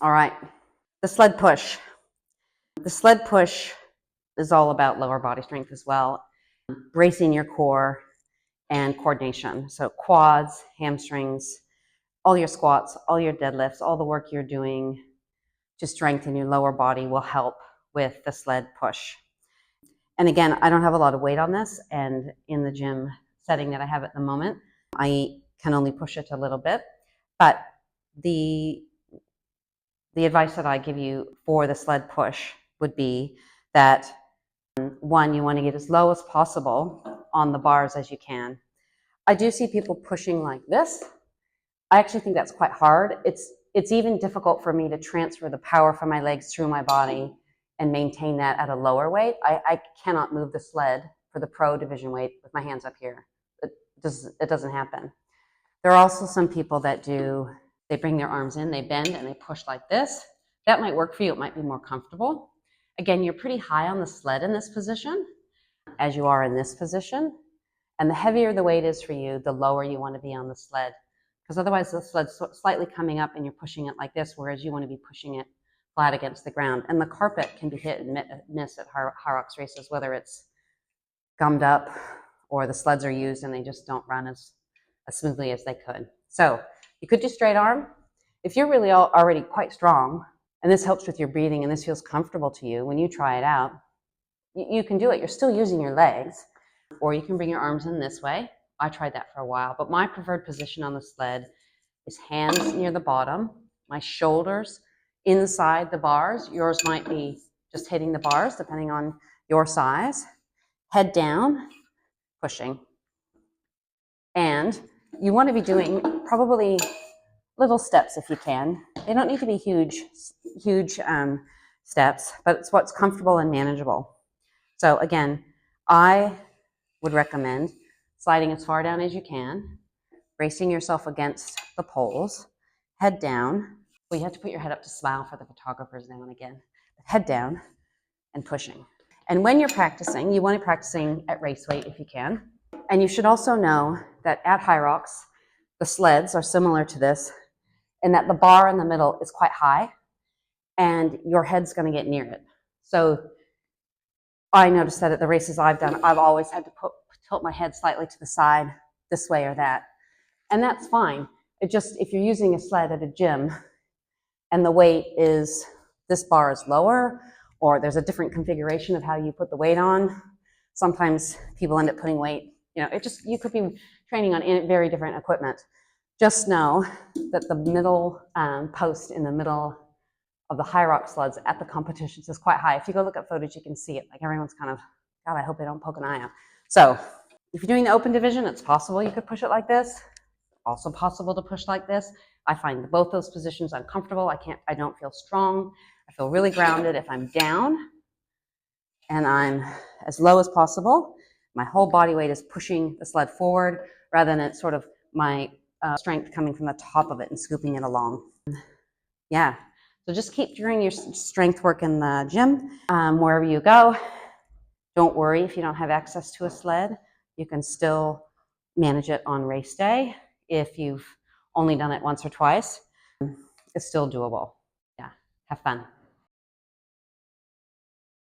All right, the sled push. The sled push is all about lower body strength as well, bracing your core and coordination. So quads, hamstrings, all your squats, all your deadlifts, all the work you're doing to strengthen your lower body will help with the sled push. And again, I don't have a lot of weight on this, and in the gym setting that I have at the moment, I can only push it a little bit. But the advice that I give you for the sled push would be that one, you want to get as low as possible on the bars as you can. I do see people pushing like this. I actually think that's quite hard. It's even difficult for me to transfer the power from my legs through my body and maintain that at a lower weight. I cannot move the sled for the pro division weight with my hands up here. It doesn't happen. There are also some people that they bring their arms in, they bend, and they push like this. That might work for you. It might be more comfortable. Again, you're pretty high on the sled in this position, as you are in this position. And the heavier the weight is for you, the lower you want to be on the sled. Because otherwise the sled's slightly coming up and you're pushing it like this, whereas you want to be pushing it flat against the ground. And the carpet can be hit and miss at Hyrox races, whether it's gummed up or the sleds are used and they just don't run as smoothly as they could. So you could do straight arm. If you're really already quite strong, and this helps with your breathing and this feels comfortable to you, when you try it out, you can do it. You're still using your legs, or you can bring your arms in this way. I tried that for a while, but my preferred position on the sled is hands near the bottom, my shoulders inside the bars. Yours might be just hitting the bars, depending on your size. Head down, pushing. And you want to be doing probably little steps if you can. They don't need to be huge steps, but it's what's comfortable and manageable. So again, I would recommend sliding as far down as you can, bracing yourself against the poles, head down. Well, you have to put your head up to smile for the photographers now and again. Head down and pushing. And when you're practicing, you want to be practicing at race weight if you can. And you should also know that at Hyrox, the sleds are similar to this, in that the bar in the middle is quite high and your head's going to get near it. So I noticed that at the races I've done, I've always had to tilt my head slightly to the side, this way or that. And that's fine. It just, if you're using a sled at a gym and the weight is, this bar is lower, or there's a different configuration of how you put the weight on, sometimes people end up putting weight, you could be training on very different equipment. Just know that the middle post in the middle of the Hyrox sleds at the competitions is quite high. If you go look at footage, you can see it. Like everyone's kind of, God, I hope they don't poke an eye out. So if you're doing the open division, it's possible you could push it like this. Also possible to push like this. I find both those positions uncomfortable. I don't feel strong. I feel really grounded if I'm down and I'm as low as possible. My whole body weight is pushing the sled forward rather than it's sort of my strength coming from the top of it and scooping it along. Yeah, so just keep doing your strength work in the gym, wherever you go. Don't worry if you don't have access to a sled. You can still manage it on race day. If you've only done it once or twice, it's still doable. Yeah, have fun.